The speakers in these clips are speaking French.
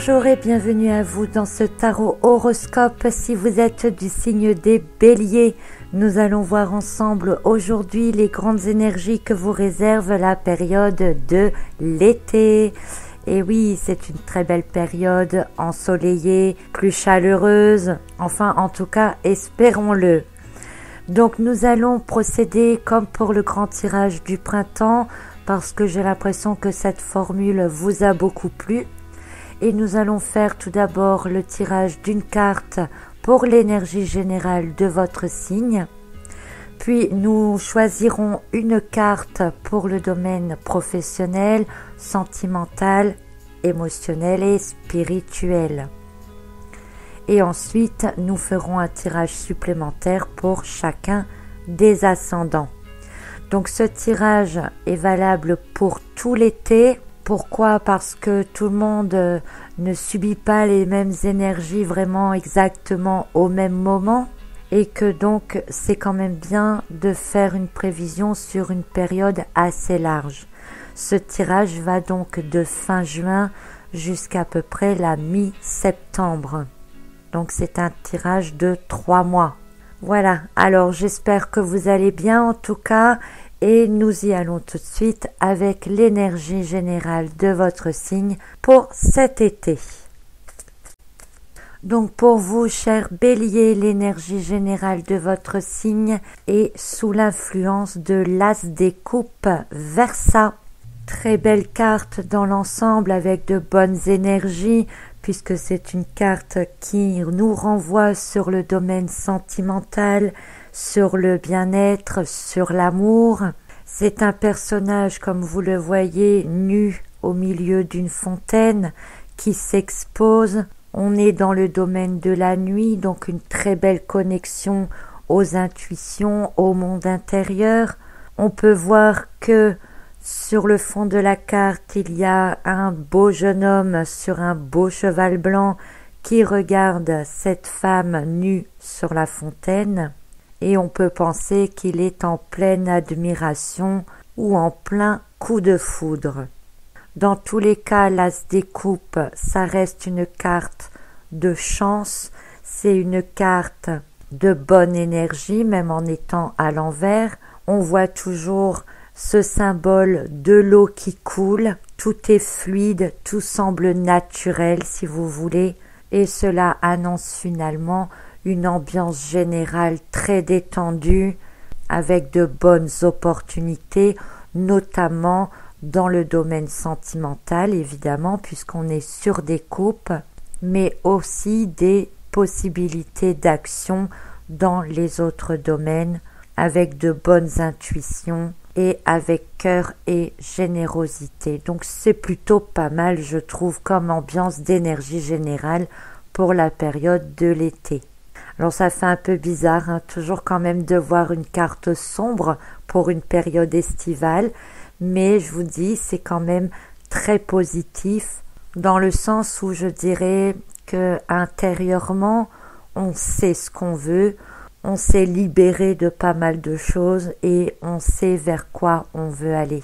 Bonjour et bienvenue à vous dans ce tarot horoscope. Si vous êtes du signe des Béliers, nous allons voir ensemble aujourd'hui les grandes énergies que vous réserve la période de l'été. Et oui, c'est une très belle période, ensoleillée, plus chaleureuse, enfin en tout cas espérons-le. Donc nous allons procéder comme pour le grand tirage du printemps parce que j'ai l'impression que cette formule vous a beaucoup plu. Et nous allons faire tout d'abord le tirage d'une carte pour l'énergie générale de votre signe. Puis nous choisirons une carte pour le domaine professionnel, sentimental, émotionnel et spirituel. Et ensuite, nous ferons un tirage supplémentaire pour chacun des ascendants. Donc ce tirage est valable pour tout l'été. Pourquoi? Parce que tout le monde ne subit pas les mêmes énergies vraiment exactement au même moment et que donc c'est quand même bien de faire une prévision sur une période assez large. Ce tirage va donc de fin juin jusqu'à peu près la mi-septembre. Donc c'est un tirage de 3 mois. Voilà, alors j'espère que vous allez bien en tout cas. Et nous y allons tout de suite avec l'énergie générale de votre signe pour cet été. Donc pour vous, chers Béliers, l'énergie générale de votre signe est sous l'influence de l'As des coupes Verseau. Très belle carte dans l'ensemble avec de bonnes énergies puisque c'est une carte qui nous renvoie sur le domaine sentimental, sur le bien-être, sur l'amour. C'est un personnage, comme vous le voyez, nu au milieu d'une fontaine qui s'expose. On est dans le domaine de la nuit, donc une très belle connexion aux intuitions, au monde intérieur. On peut voir que sur le fond de la carte, il y a un beau jeune homme sur un beau cheval blanc qui regarde cette femme nue sur la fontaine. Et on peut penser qu'il est en pleine admiration ou en plein coup de foudre. Dans tous les cas, l'As des coupes, ça reste une carte de chance, c'est une carte de bonne énergie, même en étant à l'envers. On voit toujours ce symbole de l'eau qui coule, tout est fluide, tout semble naturel si vous voulez, et cela annonce finalement une ambiance générale très détendue avec de bonnes opportunités, notamment dans le domaine sentimental évidemment puisqu'on est sur des coupes, mais aussi des possibilités d'action dans les autres domaines avec de bonnes intuitions et avec cœur et générosité. Donc c'est plutôt pas mal je trouve comme ambiance d'énergie générale pour la période de l'été. Alors ça fait un peu bizarre, hein, toujours quand même de voir une carte sombre pour une période estivale, mais je vous dis c'est quand même très positif dans le sens où je dirais que intérieurement on sait ce qu'on veut, on s'est libéré de pas mal de choses et on sait vers quoi on veut aller.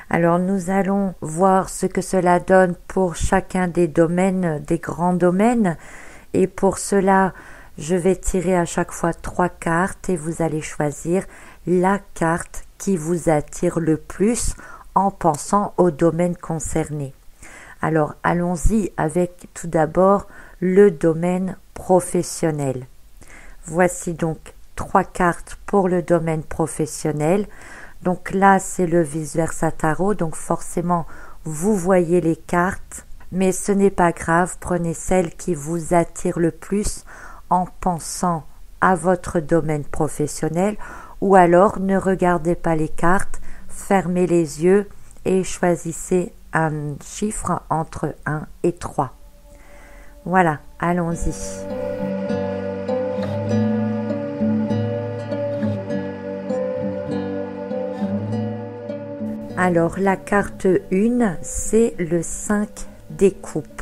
Alors nous allons voir ce que cela donne pour chacun des domaines, des grands domaines. Et pour cela, je vais tirer à chaque fois 3 cartes et vous allez choisir la carte qui vous attire le plus en pensant au domaine concerné. Alors, allons-y avec tout d'abord le domaine professionnel. Voici donc 3 cartes pour le domaine professionnel. Donc là, c'est le vice-versa tarot, donc forcément, vous voyez les cartes. Mais ce n'est pas grave, prenez celle qui vous attire le plus en pensant à votre domaine professionnel ou alors ne regardez pas les cartes, fermez les yeux et choisissez un chiffre entre 1 et 3. Voilà, allons-y. Alors la carte 1, c'est le 5 des coupes.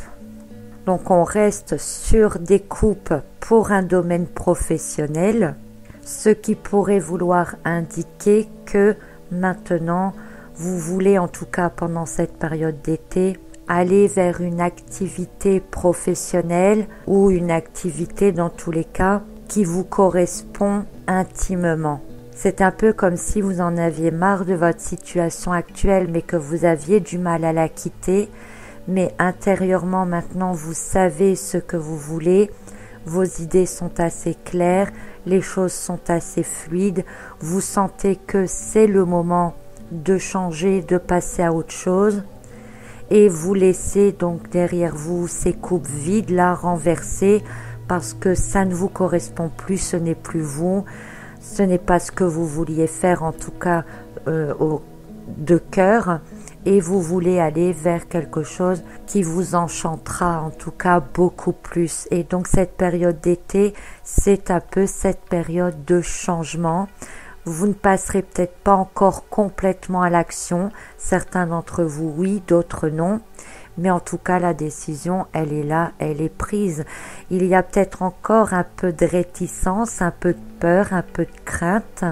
Donc on reste sur des coupes pour un domaine professionnel, ce qui pourrait vouloir indiquer que maintenant vous voulez en tout cas pendant cette période d'été aller vers une activité professionnelle ou une activité dans tous les cas qui vous correspond intimement. C'est un peu comme si vous en aviez marre de votre situation actuelle mais que vous aviez du mal à la quitter. Mais intérieurement maintenant vous savez ce que vous voulez, vos idées sont assez claires, les choses sont assez fluides, vous sentez que c'est le moment de changer, de passer à autre chose et vous laissez donc derrière vous ces coupes vides là renversées parce que ça ne vous correspond plus, ce n'est plus vous, ce n'est pas ce que vous vouliez faire en tout cas de cœur. Et vous voulez aller vers quelque chose qui vous enchantera en tout cas beaucoup plus. Et donc cette période d'été, c'est un peu cette période de changement. Vous ne passerez peut-être pas encore complètement à l'action. Certains d'entre vous oui, d'autres non. Mais en tout cas la décision, elle est là, elle est prise. Il y a peut-être encore un peu de réticence, un peu de peur, un peu de crainte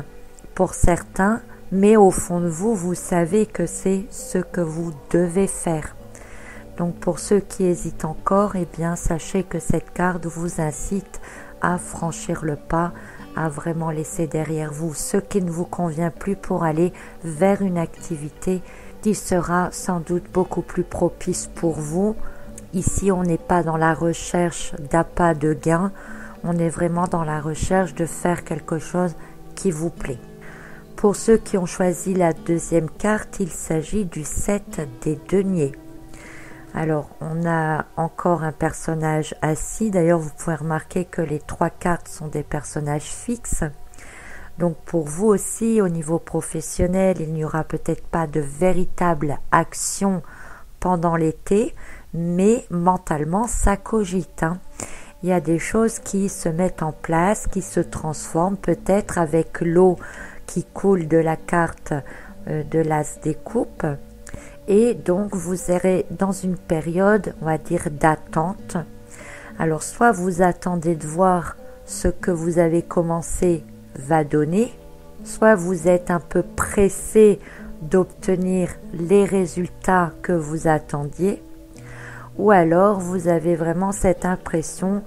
pour certains. Mais au fond de vous, vous savez que c'est ce que vous devez faire. Donc pour ceux qui hésitent encore, eh bien sachez que cette carte vous incite à franchir le pas, à vraiment laisser derrière vous ce qui ne vous convient plus pour aller vers une activité qui sera sans doute beaucoup plus propice pour vous. Ici, on n'est pas dans la recherche d'appât de gain, on est vraiment dans la recherche de faire quelque chose qui vous plaît. Pour ceux qui ont choisi la deuxième carte, il s'agit du 7 des deniers. Alors, on a encore un personnage assis. D'ailleurs, vous pouvez remarquer que les 3 cartes sont des personnages fixes. Donc, pour vous aussi, au niveau professionnel, il n'y aura peut-être pas de véritable action pendant l'été, mais mentalement, ça cogite, hein. Il y a des choses qui se mettent en place, qui se transforment peut-être avec l'eau qui coule de la carte de l'as des coupes et donc vous serez dans une période, on va dire, d'attente. Alors soit vous attendez de voir ce que vous avez commencé va donner, soit vous êtes un peu pressé d'obtenir les résultats que vous attendiez, ou alors vous avez vraiment cette impression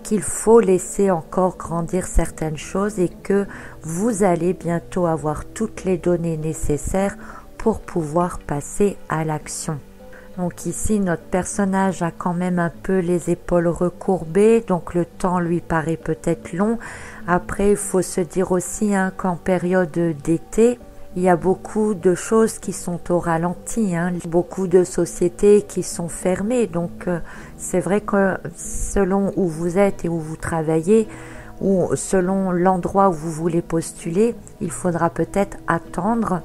qu'il faut laisser encore grandir certaines choses et que vous allez bientôt avoir toutes les données nécessaires pour pouvoir passer à l'action. Donc ici, notre personnage a quand même un peu les épaules recourbées, donc le temps lui paraît peut-être long. Après, il faut se dire aussi qu'en période d'été, il y a beaucoup de choses qui sont au ralenti, beaucoup de sociétés qui sont fermées. Donc c'est vrai que selon où vous êtes et où vous travaillez, ou selon l'endroit où vous voulez postuler, il faudra peut-être attendre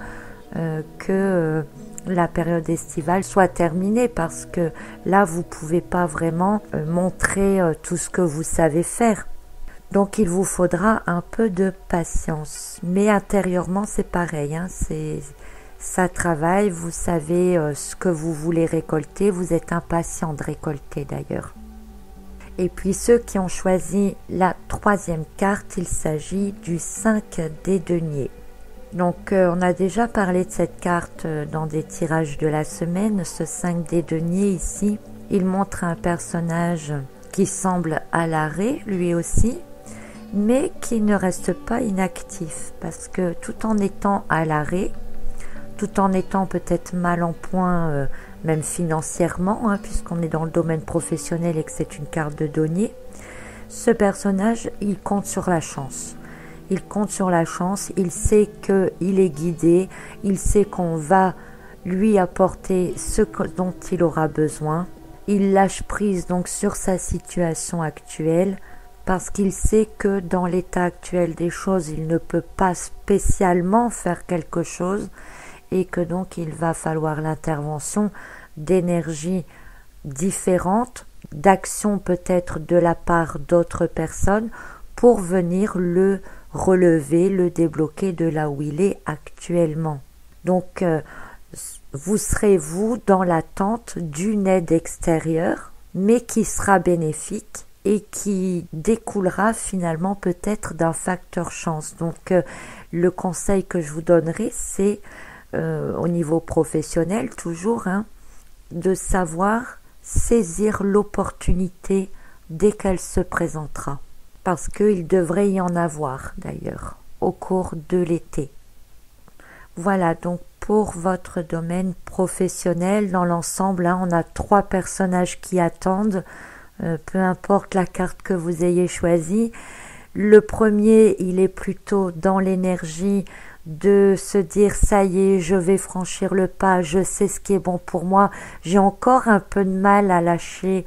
que la période estivale soit terminée parce que là, vous ne pouvez pas vraiment montrer tout ce que vous savez faire. Donc il vous faudra un peu de patience, mais intérieurement c'est pareil, ça travaille, vous savez ce que vous voulez récolter, vous êtes impatient de récolter d'ailleurs. Et puis ceux qui ont choisi la troisième carte, il s'agit du 5 des deniers. Donc on a déjà parlé de cette carte dans des tirages de la semaine, ce 5 des deniers ici, il montre un personnage qui semble à l'arrêt lui aussi, mais qui ne reste pas inactif parce que tout en étant à l'arrêt, tout en étant peut-être mal en point, même financièrement, puisqu'on est dans le domaine professionnel et que c'est une carte de denier, ce personnage, il compte sur la chance. Il compte sur la chance, il sait qu'il est guidé, il sait qu'on va lui apporter ce dont il aura besoin. Il lâche prise donc sur sa situation actuelle, parce qu'il sait que dans l'état actuel des choses, il ne peut pas spécialement faire quelque chose et que donc il va falloir l'intervention d'énergies différentes, d'actions peut-être de la part d'autres personnes pour venir le relever, le débloquer de là où il est actuellement. Donc vous serez vous dans l'attente d'une aide extérieure, mais qui sera bénéfique et qui découlera finalement peut-être d'un facteur chance. Donc le conseil que je vous donnerai, c'est au niveau professionnel toujours, de savoir saisir l'opportunité dès qu'elle se présentera. Parce qu'il devrait y en avoir d'ailleurs au cours de l'été. Voilà donc pour votre domaine professionnel. Dans l'ensemble, on a 3 personnages qui attendent, peu importe la carte que vous ayez choisie. Le premier, il est plutôt dans l'énergie de se dire ça y est, je vais franchir le pas, je sais ce qui est bon pour moi, j'ai encore un peu de mal à lâcher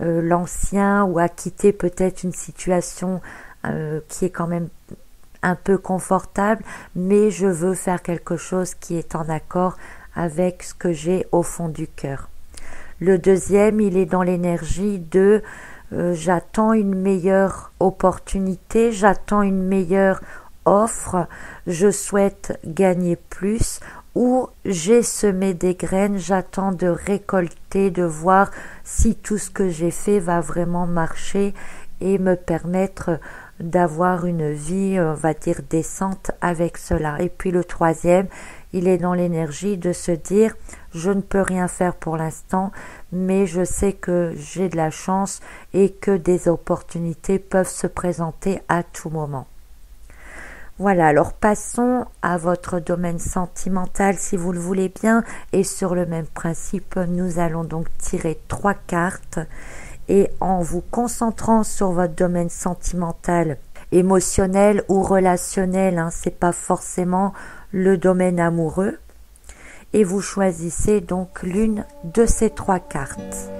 l'ancien ou à quitter peut-être une situation qui est quand même un peu confortable, mais je veux faire quelque chose qui est en accord avec ce que j'ai au fond du cœur. Le deuxième, il est dans l'énergie de j'attends une meilleure opportunité, j'attends une meilleure offre, je souhaite gagner plus, ou j'ai semé des graines, j'attends de récolter, de voir si tout ce que j'ai fait va vraiment marcher et me permettre d'avoir une vie, on va dire, décente avec cela. Et puis le troisième, il est dans l'énergie de se dire je ne peux rien faire pour l'instant, mais je sais que j'ai de la chance et que des opportunités peuvent se présenter à tout moment. Voilà, alors passons à votre domaine sentimental si vous le voulez bien, et sur le même principe, nous allons donc tirer 3 cartes et en vous concentrant sur votre domaine sentimental, émotionnel ou relationnel, c'est pas forcément le domaine amoureux, et vous choisissez donc l'une de ces 3 cartes.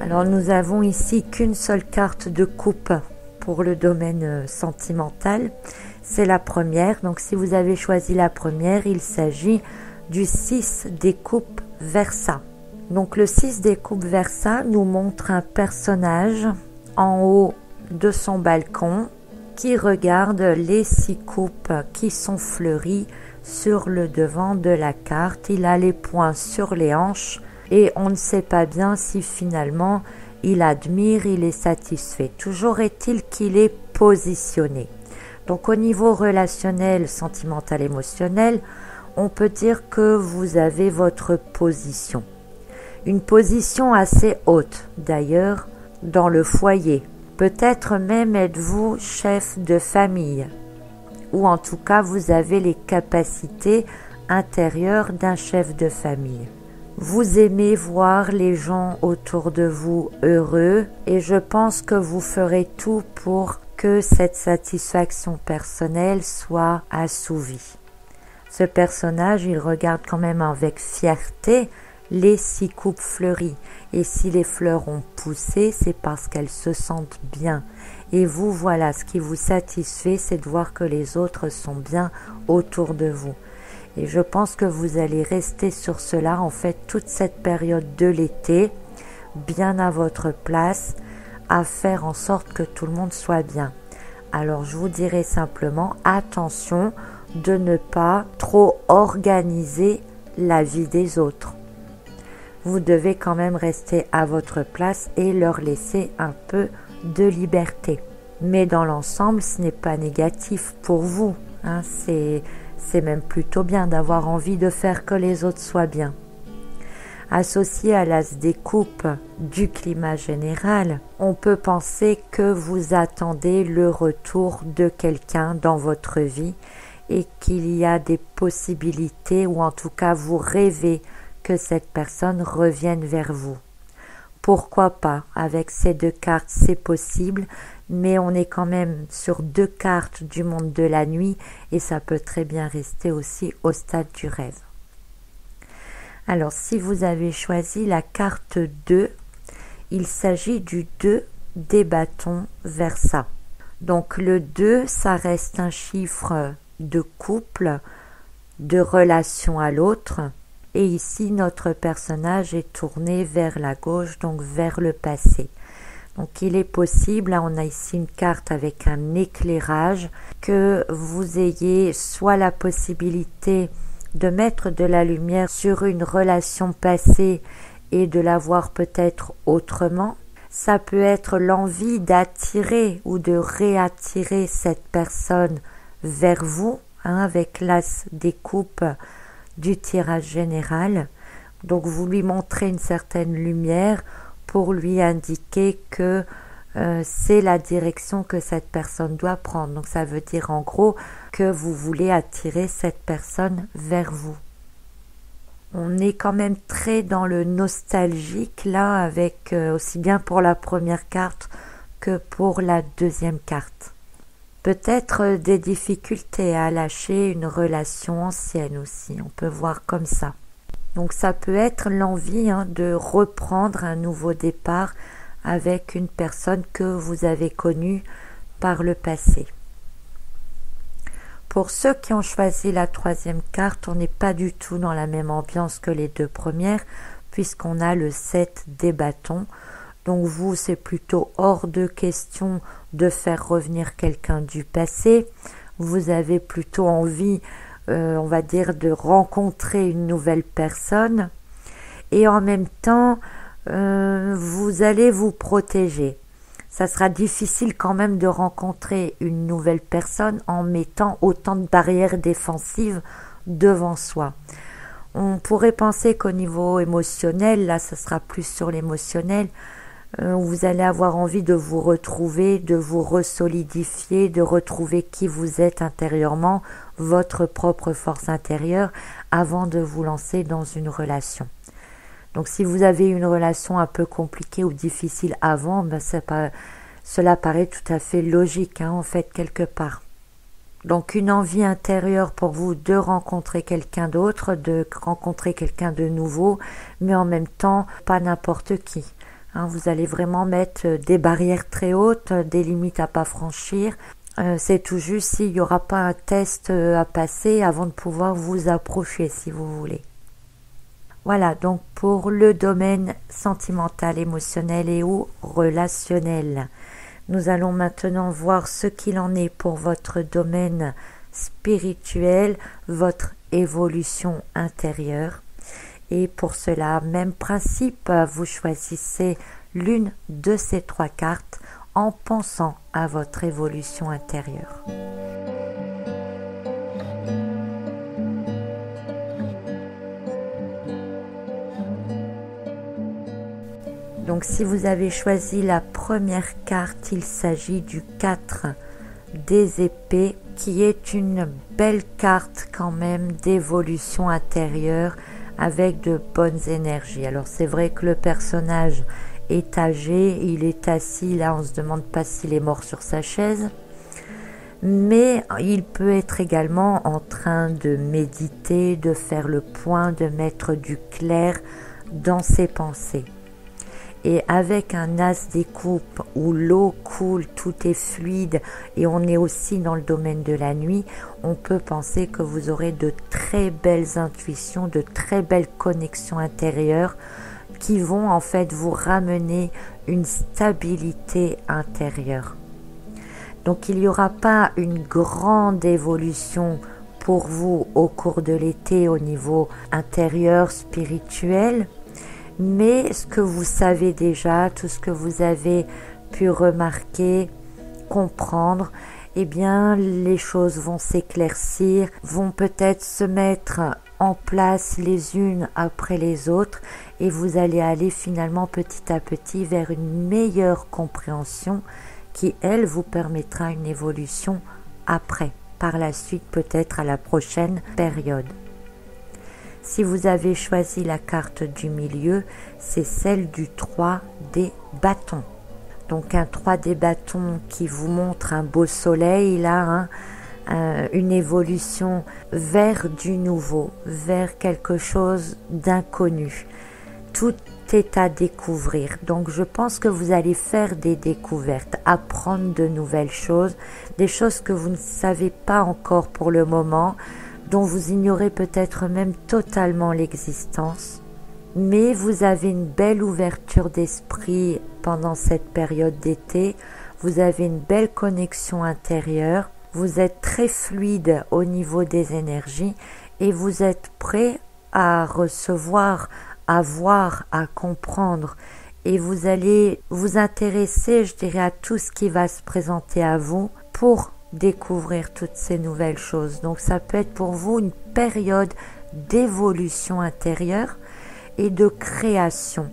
Alors nous avons ici qu'une seule carte de coupe pour le domaine sentimental, c'est la première. Donc si vous avez choisi la première, il s'agit du 6 des coupes Versa. Donc le 6 des coupes Versa nous montre un personnage en haut de son balcon qui regarde les 6 coupes qui sont fleuries sur le devant de la carte. Il a les poings sur les hanches et on ne sait pas bien si finalement il admire, il est satisfait. Toujours est-il qu'il est positionné. Donc au niveau relationnel, sentimental, émotionnel, on peut dire que vous avez votre position. Une position assez haute d'ailleurs dans le foyer. Peut-être même êtes-vous chef de famille, ou en tout cas vous avez les capacités intérieures d'un chef de famille. Vous aimez voir les gens autour de vous heureux et je pense que vous ferez tout pour que cette satisfaction personnelle soit assouvie. Ce personnage, il regarde quand même avec fierté les 6 coupes fleuries. Et si les fleurs ont poussé, c'est parce qu'elles se sentent bien. Et vous, voilà, ce qui vous satisfait, c'est de voir que les autres sont bien autour de vous. Et je pense que vous allez rester sur cela, en fait, toute cette période de l'été, bien à votre place, à faire en sorte que tout le monde soit bien. Alors, je vous dirais simplement, attention de ne pas trop organiser la vie des autres. Vous devez quand même rester à votre place et leur laisser un peu de liberté. Mais dans l'ensemble, ce n'est pas négatif pour vous, c'est même plutôt bien d'avoir envie de faire que les autres soient bien. Associé à l'as des coupes du climat général, on peut penser que vous attendez le retour de quelqu'un dans votre vie et qu'il y a des possibilités, ou en tout cas vous rêvez que cette personne revienne vers vous. Pourquoi pas? Avec ces 2 cartes, c'est possible, mais on est quand même sur 2 cartes du monde de la nuit et ça peut très bien rester aussi au stade du rêve. Alors, si vous avez choisi la carte 2, il s'agit du 2 des bâtons Versa. Donc, le 2, ça reste un chiffre de couple, de relation à l'autre. Et ici, notre personnage est tourné vers la gauche, donc vers le passé. Donc il est possible, là on a ici une carte avec un éclairage, que vous ayez soit la possibilité de mettre de la lumière sur une relation passée et de la voir peut-être autrement. Ça peut être l'envie d'attirer ou de réattirer cette personne vers vous, avec l'as des coupes du tirage général. Donc vous lui montrez une certaine lumière pour lui indiquer que c'est la direction que cette personne doit prendre. Donc ça veut dire en gros que vous voulez attirer cette personne vers vous. On est quand même très dans le nostalgique là, avec aussi bien pour la première carte que pour la deuxième carte. Peut-être des difficultés à lâcher une relation ancienne aussi, on peut voir comme ça. Donc ça peut être l'envie de reprendre un nouveau départ avec une personne que vous avez connue par le passé. Pour ceux qui ont choisi la troisième carte, on n'est pas du tout dans la même ambiance que les deux premières, puisqu'on a le 7 des bâtons. Donc vous, c'est plutôt hors de question de faire revenir quelqu'un du passé. Vous avez plutôt envie, on va dire, de rencontrer une nouvelle personne. Et en même temps, vous allez vous protéger. Ça sera difficile quand même de rencontrer une nouvelle personne en mettant autant de barrières défensives devant soi. On pourrait penser qu'au niveau émotionnel, là ça sera plus sur l'émotionnel, vous allez avoir envie de vous retrouver, de vous resolidifier, de retrouver qui vous êtes intérieurement, votre propre force intérieure, avant de vous lancer dans une relation. Donc si vous avez une relation un peu compliquée ou difficile avant, cela paraît tout à fait logique en fait quelque part. Donc une envie intérieure pour vous de rencontrer quelqu'un d'autre, de rencontrer quelqu'un de nouveau, mais en même temps pas n'importe qui. Vous allez vraiment mettre des barrières très hautes, des limites à pas franchir. C'est tout juste s'il n'y aura pas un test à passer avant de pouvoir vous approcher si vous voulez. Voilà, donc pour le domaine sentimental, émotionnel et ou relationnel. Nous allons maintenant voir ce qu'il en est pour votre domaine spirituel, votre évolution intérieure. Et pour cela, même principe, vous choisissez l'une de ces trois cartes en pensant à votre évolution intérieure. Donc si vous avez choisi la première carte, il s'agit du 4 des épées, qui est une belle carte quand même d'évolution intérieure avec de bonnes énergies. Alors c'est vrai que le personnage est âgé, il est assis, là on se demande pas s'il est mort sur sa chaise, mais il peut être également en train de méditer, de faire le point, de mettre du clair dans ses pensées. Et avec un as des coupes où l'eau coule, tout est fluide et on est aussi dans le domaine de la nuit, on peut penser que vous aurez de très belles intuitions, de très belles connexions intérieures qui vont en fait vous ramener une stabilité intérieure. Donc il n'y aura pas une grande évolution pour vous au cours de l'été au niveau intérieur, spirituel, mais ce que vous savez déjà, tout ce que vous avez pu remarquer, comprendre, eh bien les choses vont s'éclaircir, vont peut-être se mettre en place les unes après les autres et vous allez aller finalement petit à petit vers une meilleure compréhension qui, elle, vous permettra une évolution après, par la suite peut-être à la prochaine période. Si vous avez choisi la carte du milieu, c'est celle du 3 des bâtons. Donc un 3 des bâtons qui vous montre un beau soleil, là, une évolution vers du nouveau, vers quelque chose d'inconnu. Tout est à découvrir. Donc je pense que vous allez faire des découvertes, apprendre de nouvelles choses, des choses que vous ne savez pas encore pour le moment, dont vous ignorez peut-être même totalement l'existence, mais vous avez une belle ouverture d'esprit pendant cette période d'été, vous avez une belle connexion intérieure, vous êtes très fluide au niveau des énergies et vous êtes prêt à recevoir, à voir, à comprendre et vous allez vous intéresser, je dirais, à tout ce qui va se présenter à vous pour découvrir toutes ces nouvelles choses. Donc ça peut être pour vous une période d'évolution intérieure et de création,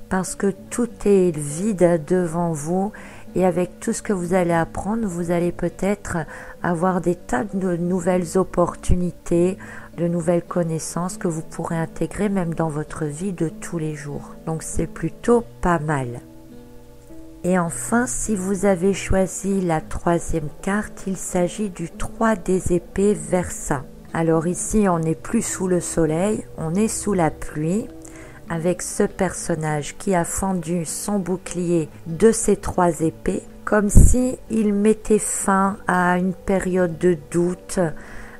parce que tout est vide devant vous, et avec tout ce que vous allez apprendre, vous allez peut-être avoir des tas de nouvelles opportunités, de nouvelles connaissances que vous pourrez intégrer même dans votre vie de tous les jours. Donc c'est plutôt pas mal. Et enfin, si vous avez choisi la troisième carte, il s'agit du 3 des épées Versa. Alors ici, on n'est plus sous le soleil, on est sous la pluie, avec ce personnage qui a fendu son bouclier de ses 3 épées, comme si il mettait fin à une période de doute,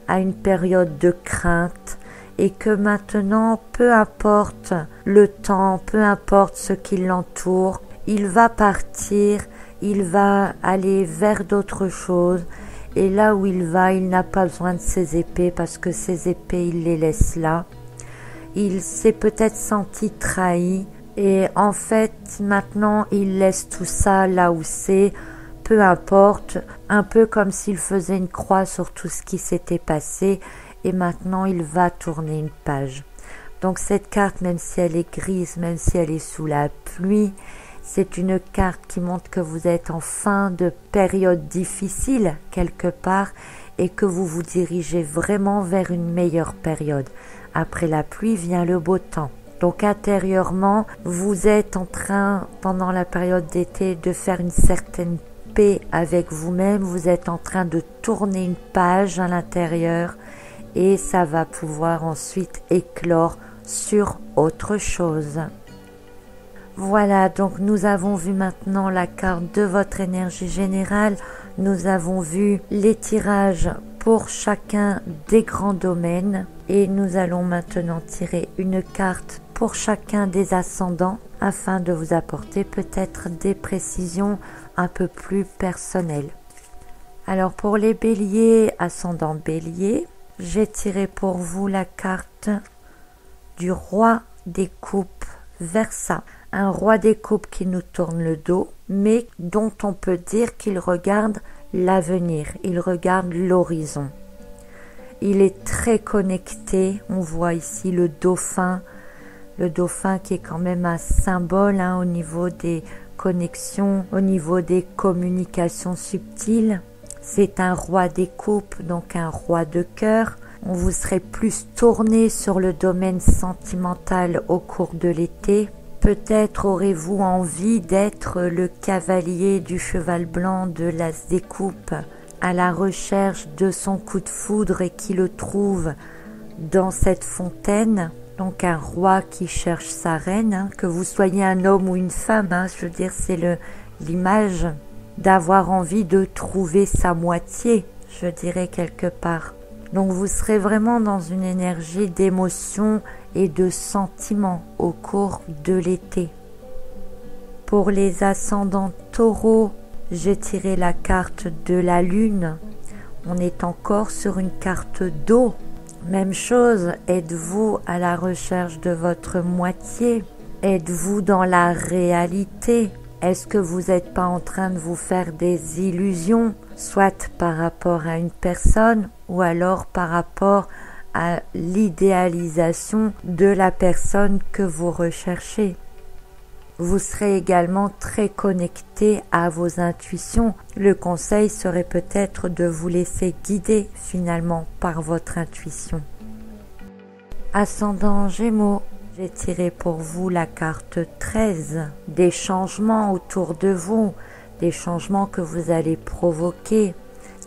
à une période de crainte, et que maintenant, peu importe le temps, peu importe ce qui l'entoure, il va partir, il va aller vers d'autres choses, et là où il va, il n'a pas besoin de ses épées, parce que ses épées, il les laisse là. Il s'est peut-être senti trahi, et en fait, maintenant, il laisse tout ça là où c'est, peu importe, un peu comme s'il faisait une croix sur tout ce qui s'était passé, et maintenant, il va tourner une page. Donc cette carte, même si elle est grise, même si elle est sous la pluie, c'est une carte qui montre que vous êtes en fin de période difficile quelque part, et que vous vous dirigez vraiment vers une meilleure période. Après la pluie vient le beau temps. Donc intérieurement, vous êtes en train, pendant la période d'été, de faire une certaine paix avec vous-même. Vous êtes en train de tourner une page à l'intérieur, et ça va pouvoir ensuite éclore sur autre chose. Voilà, donc nous avons vu maintenant la carte de votre énergie générale. Nous avons vu les tirages pour chacun des grands domaines, et nous allons maintenant tirer une carte pour chacun des ascendants afin de vous apporter peut-être des précisions un peu plus personnelles. Alors pour les béliers, ascendant bélier, j'ai tiré pour vous la carte du roi des coupes Versa. Un roi des coupes qui nous tourne le dos, mais dont on peut dire qu'il regarde l'avenir, il regarde l'horizon. Il est très connecté, on voit ici le dauphin qui est quand même un symbole au niveau des connexions, au niveau des communications subtiles. C'est un roi des coupes, donc un roi de cœur. On vous serait plus tourné sur le domaine sentimental au cours de l'été. Peut-être aurez-vous envie d'être le cavalier du cheval blanc de l'as des coupes, à la recherche de son coup de foudre et qui le trouve dans cette fontaine. Donc un roi qui cherche sa reine, que vous soyez un homme ou une femme, je veux dire, c'est l'image d'avoir envie de trouver sa moitié, je dirais quelque part. Donc vous serez vraiment dans une énergie d'émotion et de sentiment au cours de l'été. Pour les ascendants taureaux, j'ai tiré la carte de la lune. On est encore sur une carte d'eau. Même chose, êtes-vous à la recherche de votre moitié? Êtes-vous dans la réalité? Est-ce que vous n'êtes pas en train de vous faire des illusions, soit par rapport à une personne ou alors par rapport à l'idéalisation de la personne que vous recherchez? Vous serez également très connecté à vos intuitions. Le conseil serait peut-être de vous laisser guider finalement par votre intuition. Ascendant Gémeaux, j'ai tiré pour vous la carte 13. Des changements autour de vous, des changements que vous allez provoquer,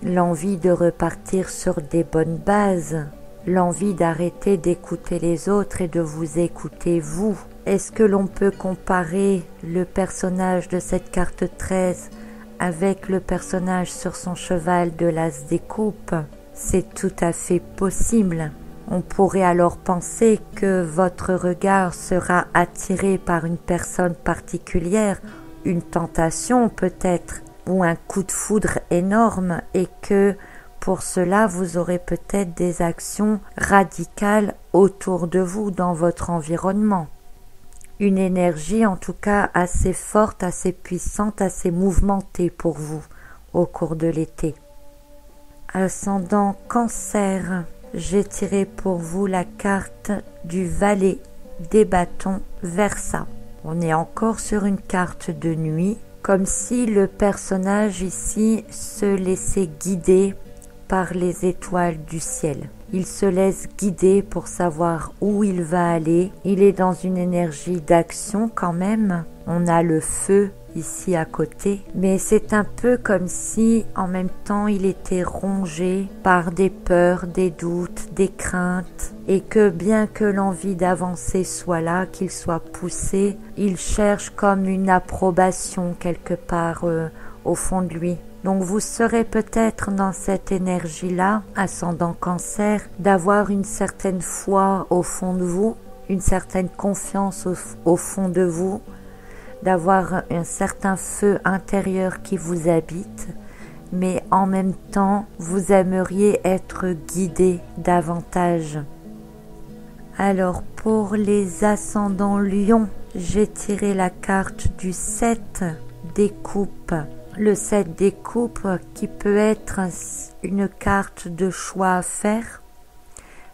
l'envie de repartir sur des bonnes bases, l'envie d'arrêter d'écouter les autres et de vous écouter vous. Est-ce que l'on peut comparer le personnage de cette carte 13 avec le personnage sur son cheval de l'as des coupes? C'est tout à fait possible. On pourrait alors penser que votre regard sera attiré par une personne particulière, une tentation peut-être, ou un coup de foudre énorme, et que pour cela vous aurez peut-être des actions radicales autour de vous dans votre environnement. une énergie en tout cas assez forte, assez puissante, assez mouvementée pour vous au cours de l'été. Ascendant Cancer, j'ai tiré pour vous la carte du valet des bâtons Verseau. On est encore sur une carte de nuit, comme si le personnage ici se laissait guider par les étoiles du ciel. Il se laisse guider pour savoir où il va aller. Il est dans une énergie d'action quand même. On a le feu ici à côté, mais c'est un peu comme si en même temps il était rongé par des peurs, des doutes, des craintes, et que bien que l'envie d'avancer soit là, qu'il soit poussé, il cherche comme une approbation quelque part au fond de lui. Donc vous serez peut-être dans cette énergie-là, ascendant Cancer, d'avoir une certaine foi au fond de vous, une certaine confiance au fond de vous, d'avoir un certain feu intérieur qui vous habite, mais en même temps, vous aimeriez être guidé davantage. Alors, pour les ascendants Lion, j'ai tiré la carte du 7 des coupes. Le 7 des coupes qui peut être une carte de choix à faire,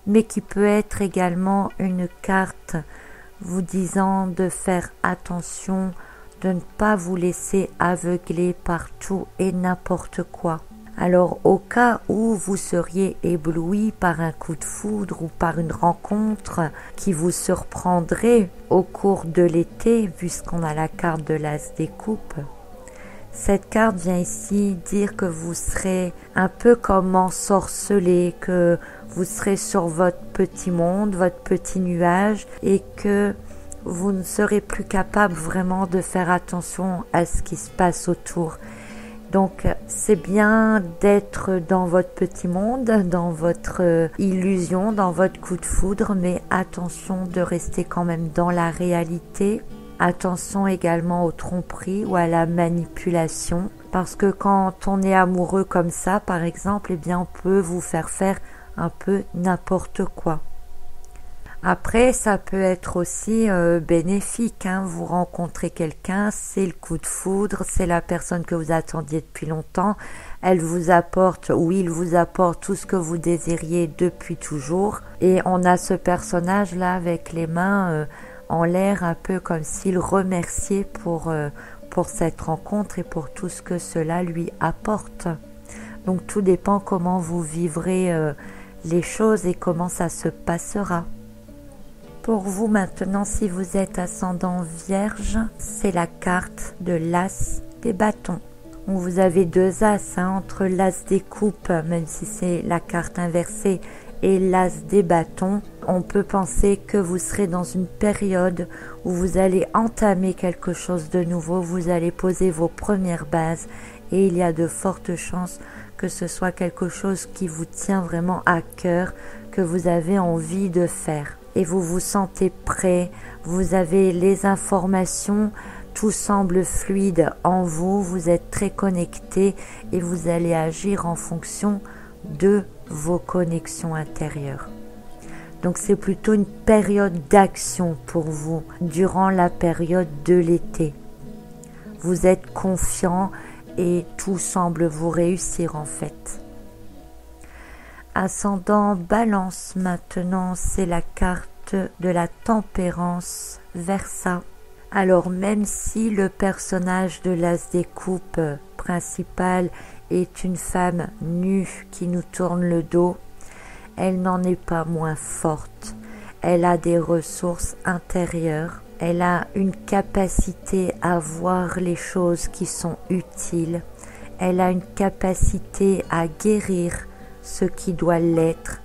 mais qui peut être également une carte vous disant de faire attention, de ne pas vous laisser aveugler par tout et n'importe quoi. Alors au cas où vous seriez ébloui par un coup de foudre ou par une rencontre qui vous surprendrait au cours de l'été, puisqu'on a la carte de l'As des coupes, cette carte vient ici dire que vous serez un peu comme ensorcelé, que vous serez sur votre petit monde, votre petit nuage, et que vous ne serez plus capable vraiment de faire attention à ce qui se passe autour. Donc c'est bien d'être dans votre petit monde, dans votre illusion, dans votre coup de foudre, mais attention de rester quand même dans la réalité. Attention également aux tromperies ou à la manipulation, parce que quand on est amoureux comme ça, par exemple, eh bien on peut vous faire un peu n'importe quoi. Après, ça peut être aussi bénéfique, hein. Vous rencontrez quelqu'un, c'est le coup de foudre, c'est la personne que vous attendiez depuis longtemps, elle vous apporte, ou il vous apporte tout ce que vous désiriez depuis toujours, et on a ce personnage-là avec les mains en l'air, un peu comme s'il remerciait pour cette rencontre et pour tout ce que cela lui apporte. Donc tout dépend comment vous vivrez les choses et comment ça se passera. Pour vous maintenant, si vous êtes ascendant Vierge, c'est la carte de l'As des bâtons. Vous avez deux As entre l'As des coupes, même si c'est la carte inversée, et l'As des bâtons. On peut penser que vous serez dans une période où vous allez entamer quelque chose de nouveau, vous allez poser vos premières bases, et il y a de fortes chances que ce soit quelque chose qui vous tient vraiment à cœur, que vous avez envie de faire. Et vous vous sentez prêt, vous avez les informations, tout semble fluide en vous, vous êtes très connecté et vous allez agir en fonction de vos connexions intérieures. Donc c'est plutôt une période d'action pour vous durant la période de l'été. Vous êtes confiant et tout semble vous réussir en fait. Ascendant Balance maintenant, c'est la carte de la tempérance Verseau. Alors même si le personnage de l'As des coupes principal est une femme nue qui nous tourne le dos, elle n'en est pas moins forte. Elle a des ressources intérieures, elle a une capacité à voir les choses qui sont utiles, elle a une capacité à guérir ce qui doit l'être.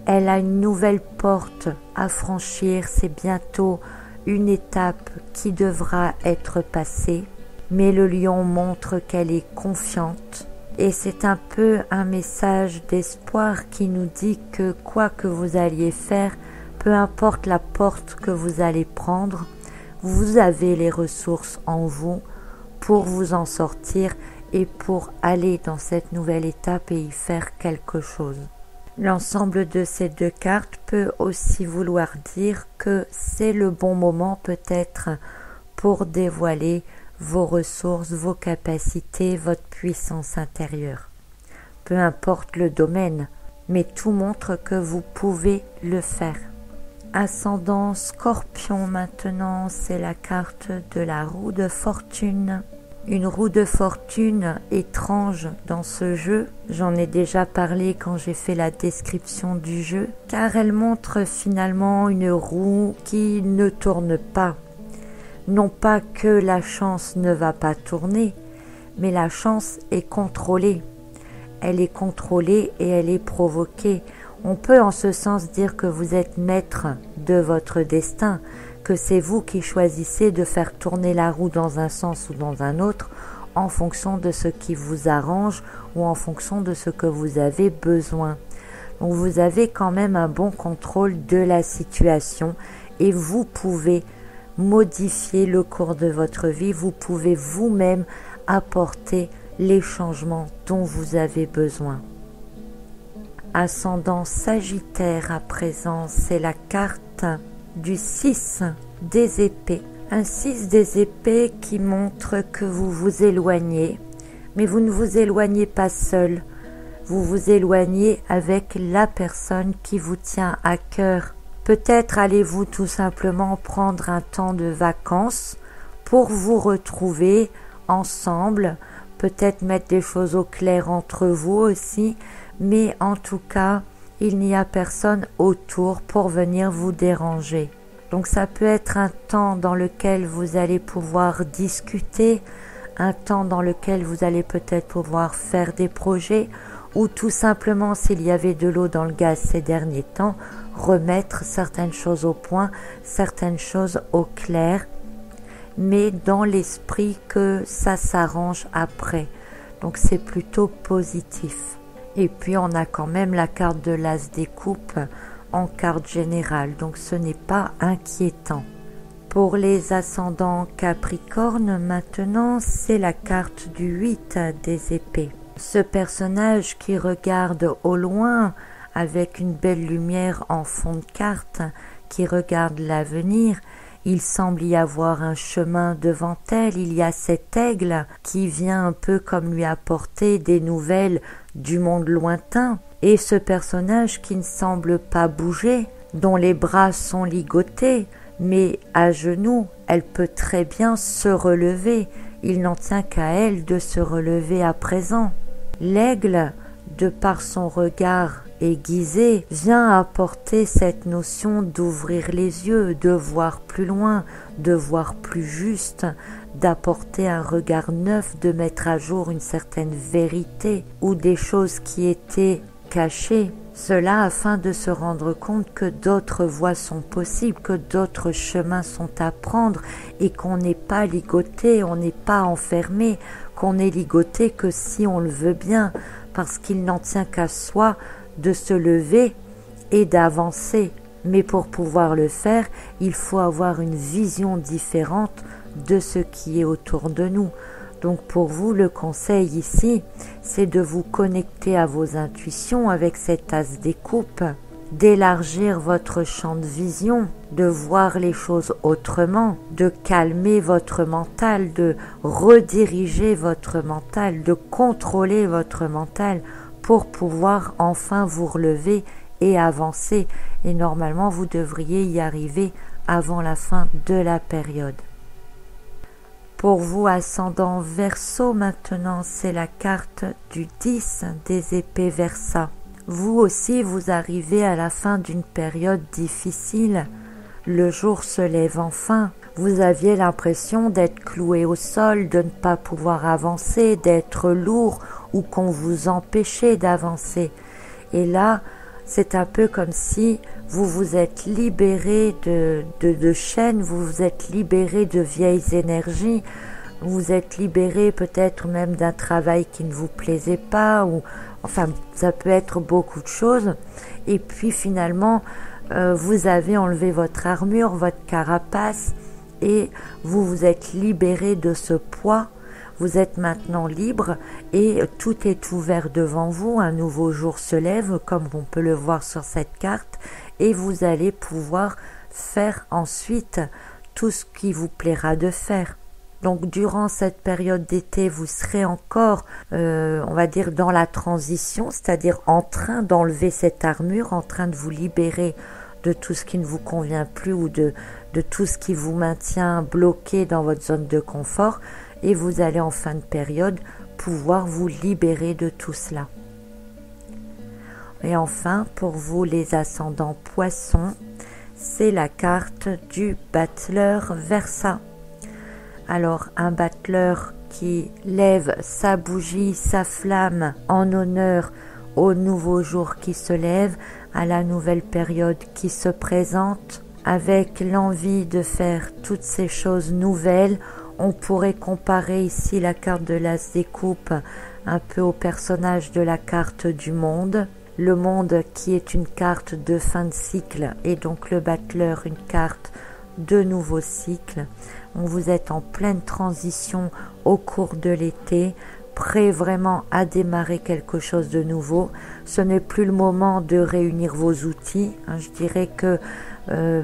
Elle a une nouvelle porte à franchir, c'est bientôt une étape qui devra être passée, mais le lion montre qu'elle est confiante et c'est un peu un message d'espoir qui nous dit que quoi que vous alliez faire, peu importe la porte que vous allez prendre, vous avez les ressources en vous pour vous en sortir et pour aller dans cette nouvelle étape et y faire quelque chose. L'ensemble de ces deux cartes peut aussi vouloir dire que c'est le bon moment peut-être pour dévoiler vos ressources, vos capacités, votre puissance intérieure. Peu importe le domaine, mais tout montre que vous pouvez le faire. Ascendant Scorpion maintenant, c'est la carte de la roue de fortune. Une roue de fortune étrange dans ce jeu, j'en ai déjà parlé quand j'ai fait la description du jeu, car elle montre finalement une roue qui ne tourne pas. Non pas que la chance ne va pas tourner, mais la chance est contrôlée. Elle est contrôlée et elle est provoquée. On peut en ce sens dire que vous êtes maître de votre destin, que c'est vous qui choisissez de faire tourner la roue dans un sens ou dans un autre en fonction de ce qui vous arrange ou en fonction de ce que vous avez besoin. Donc vous avez quand même un bon contrôle de la situation et vous pouvez modifier le cours de votre vie, vous pouvez vous-même apporter les changements dont vous avez besoin. Ascendant Sagittaire à présent, c'est la carte du 6 des épées. Un 6 des épées qui montre que vous vous éloignez, mais vous ne vous éloignez pas seul. Vous vous éloignez avec la personne qui vous tient à cœur. Peut-être allez-vous tout simplement prendre un temps de vacances pour vous retrouver ensemble, peut-être mettre des choses au clair entre vous aussi, mais en tout cas, il n'y a personne autour pour venir vous déranger. Donc ça peut être un temps dans lequel vous allez pouvoir discuter, un temps dans lequel vous allez peut-être pouvoir faire des projets, ou tout simplement, s'il y avait de l'eau dans le gaz ces derniers temps, remettre certaines choses au point, certaines choses au clair, mais dans l'esprit que ça s'arrange après. Donc c'est plutôt positif. Et puis on a quand même la carte de l'As des coupes en carte générale, donc ce n'est pas inquiétant. Pour les ascendants Capricorne maintenant, c'est la carte du 8 des épées. Ce personnage qui regarde au loin avec une belle lumière en fond de carte, qui regarde l'avenir, il semble y avoir un chemin devant elle, il y a cet aigle qui vient un peu comme lui apporter des nouvelles du monde lointain, et ce personnage qui ne semble pas bouger, dont les bras sont ligotés, mais à genoux, elle peut très bien se relever, il n'en tient qu'à elle de se relever à présent. L'aigle, de par son regard aiguisé, vient apporter cette notion d'ouvrir les yeux, de voir plus loin, de voir plus juste, d'apporter un regard neuf, de mettre à jour une certaine vérité ou des choses qui étaient cachées. Cela afin de se rendre compte que d'autres voies sont possibles, que d'autres chemins sont à prendre et qu'on n'est pas ligoté, on n'est pas enfermé, qu'on est ligoté que si on le veut bien, parce qu'il n'en tient qu'à soi de se lever et d'avancer. Mais pour pouvoir le faire, il faut avoir une vision différente de ce qui est autour de nous. Donc pour vous, le conseil ici, c'est de vous connecter à vos intuitions avec cet as des coupes, d'élargir votre champ de vision, de voir les choses autrement, de calmer votre mental, de rediriger votre mental, de contrôler votre mental pour pouvoir enfin vous relever et avancer. Et normalement, vous devriez y arriver avant la fin de la période. Pour vous, ascendant Verseau maintenant, c'est la carte du 10 des épées Versa. Vous aussi, vous arrivez à la fin d'une période difficile. Le jour se lève enfin. Vous aviez l'impression d'être cloué au sol, de ne pas pouvoir avancer, d'être lourd ou qu'on vous empêchait d'avancer. Et là, c'est un peu comme si vous vous êtes libéré de chaînes, vous vous êtes libéré de vieilles énergies, vous êtes libéré peut-être même d'un travail qui ne vous plaisait pas, ou enfin ça peut être beaucoup de choses. Et puis finalement, vous avez enlevé votre armure, votre carapace, et vous vous êtes libéré de ce poids. Vous êtes maintenant libre et tout est ouvert devant vous. Un nouveau jour se lève, comme on peut le voir sur cette carte, et vous allez pouvoir faire ensuite tout ce qui vous plaira de faire. Donc durant cette période d'été, vous serez encore, on va dire, dans la transition, c'est-à-dire en train d'enlever cette armure, en train de vous libérer de tout ce qui ne vous convient plus ou de tout ce qui vous maintient bloqué dans votre zone de confort, et vous allez en fin de période pouvoir vous libérer de tout cela. Et enfin, pour vous les ascendants poissons, c'est la carte du battleur Verseau. Alors un battleur qui lève sa bougie, sa flamme en honneur au nouveau jour qui se lève, à la nouvelle période qui se présente, avec l'envie de faire toutes ces choses nouvelles. On pourrait comparer ici la carte de l'As des coupes un peu au personnage de la carte du monde. Le monde qui est une carte de fin de cycle et donc le battleur une carte de nouveau cycle. Vous êtes en pleine transition au cours de l'été, prêt vraiment à démarrer quelque chose de nouveau. Ce n'est plus le moment de réunir vos outils. Je dirais que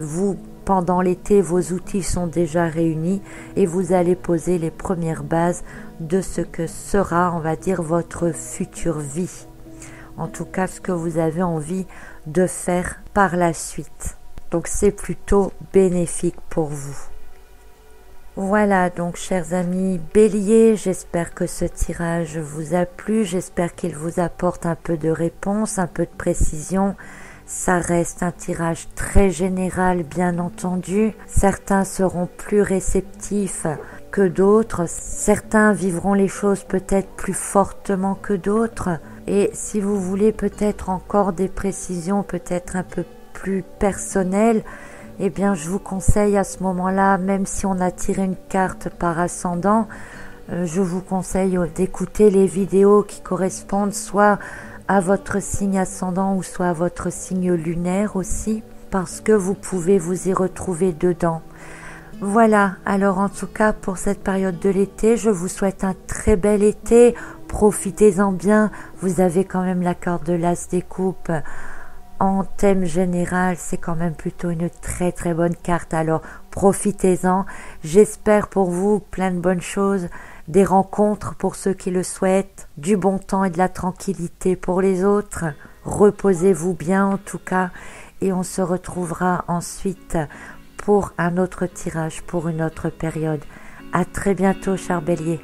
vous, pendant l'été, vos outils sont déjà réunis et vous allez poser les premières bases de ce que sera, on va dire, votre future vie. En tout cas, ce que vous avez envie de faire par la suite. Donc, c'est plutôt bénéfique pour vous. Voilà, donc chers amis Bélier, j'espère que ce tirage vous a plu, j'espère qu'il vous apporte un peu de réponse, un peu de précision. Ça reste un tirage très général, bien entendu. Certains seront plus réceptifs que d'autres, certains vivront les choses peut-être plus fortement que d'autres. Et si vous voulez peut-être encore des précisions, peut-être un peu plus personnelles, eh bien je vous conseille à ce moment-là, même si on a tiré une carte par ascendant, je vous conseille d'écouter les vidéos qui correspondent soit à votre signe ascendant ou soit à votre signe lunaire aussi, parce que vous pouvez vous y retrouver dedans. Voilà, alors en tout cas pour cette période de l'été, je vous souhaite un très bel été, profitez-en bien, vous avez quand même la carte de l'As des coupes. En thème général, c'est quand même plutôt une très très bonne carte, alors profitez-en. J'espère pour vous plein de bonnes choses, des rencontres pour ceux qui le souhaitent, du bon temps et de la tranquillité pour les autres. Reposez-vous bien en tout cas et on se retrouvera ensuite pour un autre tirage, pour une autre période. À très bientôt, chers Béliers.